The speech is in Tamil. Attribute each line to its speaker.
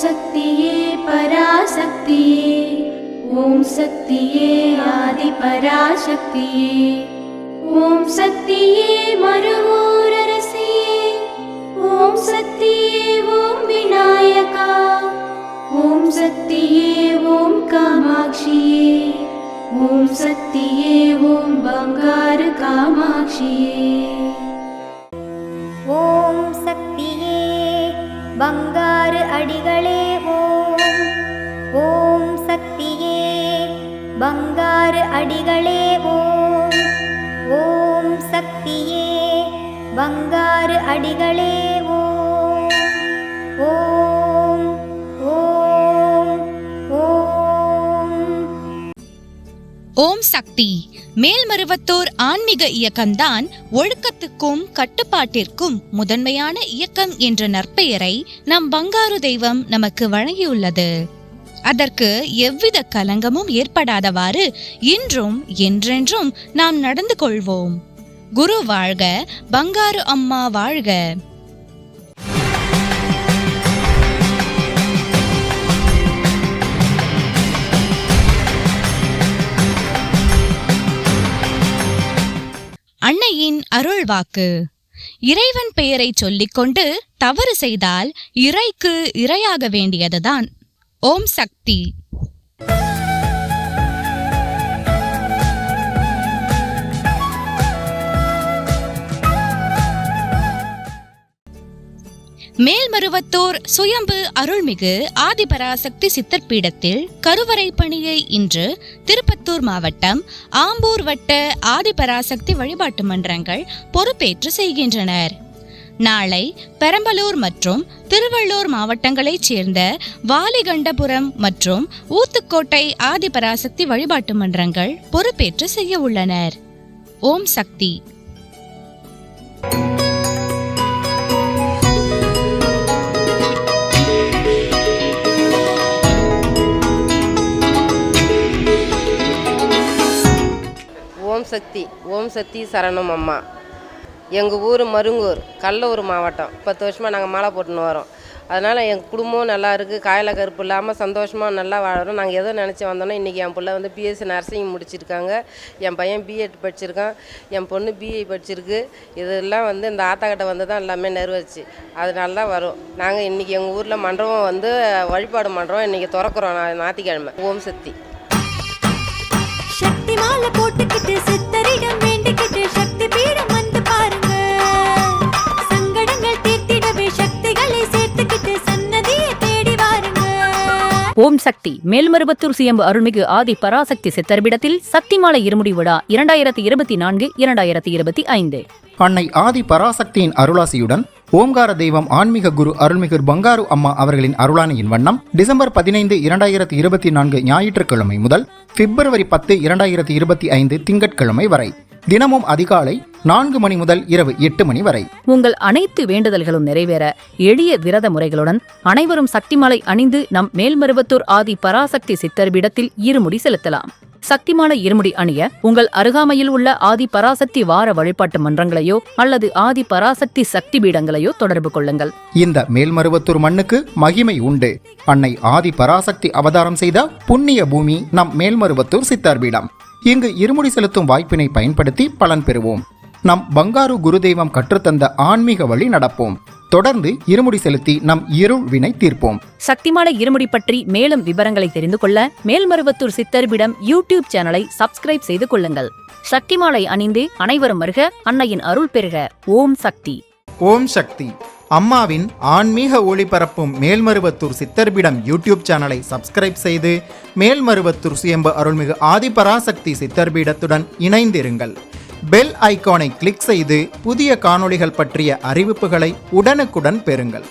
Speaker 1: சக்தியே பராசக்தியே, ஓம் சக்தியே ஆதி பராசக்தியே, ஓம் சக்தியே மருவூரரசியே, ஓம் சக்தியே ஓம் விநாயகா, ஓம் சக்தியே ஓம் காமாட்சியே, ஓம் சக்தியே ஓம் பங்காரு காமாட்சியே.
Speaker 2: ஓம் சக்தியே பங்காரு அடிகளே ஓம், ஓம் சக்தியே பங்காரு அடிகளே ஓம், ஓம் சக்தியே பங்காரு அடிகளே ஓம், ஓம் ஓம் ஓம்.
Speaker 3: ஓம் சக்தி மேல்மருவத்தூர் ஆன்மீக இயக்கம்தான் ஒழுக்கத்துக்கும் கட்டுப்பாட்டிற்கும் முதன்மையான இயக்கம் என்ற நற்பெயரை நம் பங்காரு தெய்வம் நமக்கு வழங்கியுள்ளது. அதற்கு எவ்வித கலங்கமும் ஏற்படாதவாறு இன்றும் என்றென்றும் நாம் நடந்து கொள்வோம். குரு வாழ்க, பங்காரு அம்மா வாழ்க. அன்னையின் அருள் வாக்கு. இறைவன் பெயரை சொல்லிக்கொண்டு தவறு செய்தால் இறைக்கு இரையாக வேண்டியதுதான். ஓம் சக்தி. மேல்மருவத்தூர் சுயம்பு அருள்மிகு ஆதிபராசக்தி சித்தர்பீடத்தில் கருவறை பணியை இன்று திருப்பத்தூர் மாவட்டம் ஆம்பூர் வட்ட ஆதிபராசக்தி வழிபாட்டு மன்றங்கள் பொறுப்பேற்று செய்கின்றனர். நாளை பெரம்பலூர் மற்றும் திருவள்ளூர் மாவட்டங்களைச் சேர்ந்த வாலிகண்டபுரம் மற்றும் ஊத்துக்கோட்டை ஆதிபராசக்தி வழிபாட்டு மன்றங்கள் பொறுப்பேற்று செய்ய உள்ளனர். ஓம் சக்தி.
Speaker 4: ஓம் சக்தி. ஓம் சக்தி சரணம் அம்மா. எங்கள் ஊர் மருங்கூர், கல்லூர் மாவட்டம். 10 வருஷமாக நாங்கள் மாலை போட்டுன்னு வரோம். அதனால் எங்கள் குடும்பம் நல்லா இருக்குது, காயில கருப்பு இல்லாமல் சந்தோஷமாக நல்லா வாழறோம். நாங்கள் எதோ நினச்சி வந்தோன்னா இன்றைக்கி என் பிள்ளை வந்து பிஎஸ்சி நர்சிங் முடிச்சிருக்காங்க, என் பையன் பிஎட் படிச்சிருக்கான், என் பொண்ணு பிஏ படிச்சிருக்கு. இதெல்லாம் வந்து இந்த ஆத்தாக்கிட்ட வந்து தான் எல்லாமே நிறைவேச்சு. அதனால தான் வரும். நாங்கள் இன்றைக்கி எங்கள் ஊரில் மண்டபம் வந்து வழிபாடு மண்டபம் இன்றைக்கி திறக்கிறோம், ஞாயிற்றுக்கிழமை. ஓம் சக்தி.
Speaker 5: சக்தி மாலை போட்டுக்கிட்டு சித்தரிடம் வேண்டிக்கிட்டு சக்தி பீடம் வந்து பாருங்க, சங்கடங்கள் தீர்த்திடவே சக்திகளை சேர்த்துக்கிட்டு சன்னதியை தேடி வாருங்க.
Speaker 6: ஓம் சக்தி. மேல்மருவத்தூர் சுயம்பு அருள்மிகு ஆதி பராசக்தி சித்தர்பீடத்தில் சக்தி மாலை இருமுடி விழா 2024-2025.
Speaker 7: அன்னை ஆதி பராசக்தியின் அருளாசியுடன் ஓம்கார தெய்வம் ஆன்மீக குரு அருள்மிகு பங்காரு அம்மா அவர்களின் அருளானையின் வண்ணம் டிசம்பர் 15, 2024 ஞாயிற்றுக்கிழமை முதல் பிப்ரவரி 10, 2025 திங்கட்கிழமை வரை தினமும் அதிகாலை 4 மணி முதல் இரவு 8 மணி வரை
Speaker 6: உங்கள் அனைத்து வேண்டுதல்களும் நிறைவேற எளிய விரத முறைகளுடன் அனைவரும் சக்திமாலை அணிந்து நம் மேல்மருவத்தூர் ஆதி பராசக்தி சித்தர்பீடத்தில் இருமுடி செலுத்தலாம். சக்திமாலை இருமுடி அணிய உங்கள் அருகாமையில் உள்ள ஆதி பராசக்தி வார வழிபாட்டு மன்றங்களையோ அல்லது ஆதி பராசக்தி சக்தி பீடங்களையோ தொடர்பு கொள்ளுங்கள்.
Speaker 7: இந்த மேல்மருவத்தூர் மண்ணுக்கு மகிமை உண்டு. அன்னை ஆதி பராசக்தி அவதாரம் செய்த புண்ணிய பூமி நம் மேல்மருவத்தூர் சித்தர்பீடம். இங்கு இருமுடி செலுத்தும் வாய்ப்பினை பயன்படுத்தி பலன் பெறுவோம். நம் பங்காரு குருதெய்வம் கற்றுத்தந்த ஆன்மீக வழி நடப்போம். தொடர்ந்து இருமுடி செலுத்தி நம் இருள் வினை தீர்ப்போம்.
Speaker 6: சக்திமாலை இருமுடி பற்றி மேலும் விவரங்களை தெரிந்து கொள்ள மேல்மருவத்தூர் சித்தர்பீடம் யூடியூப் சேனலை சப்ஸ்கிரைப் செய்து கொள்ளுங்கள். சக்திமாலை அணிந்து அனைவரும் வருக, அன்னையின் அருள் பெறுக. ஓம் சக்தி.
Speaker 7: ஓம் சக்தி. அம்மாவின் ஆன்மீக ஒளிபரப்பும் மேல்மருவத்தூர் சித்தர்பீடம் யூடியூப் சேனலை சப்ஸ்கிரைப் செய்து மேல்மருவத்தூர் சுயம்பு அருள்மிகு ஆதிபராசக்தி சித்தர்பீடத்துடன் இணைந்திருங்கள். பெல் ஐகானை கிளிக் செய்து புதிய காணொளிகள் பற்றிய அறிவிப்புகளை உடனுக்குடன் பெறுங்கள்.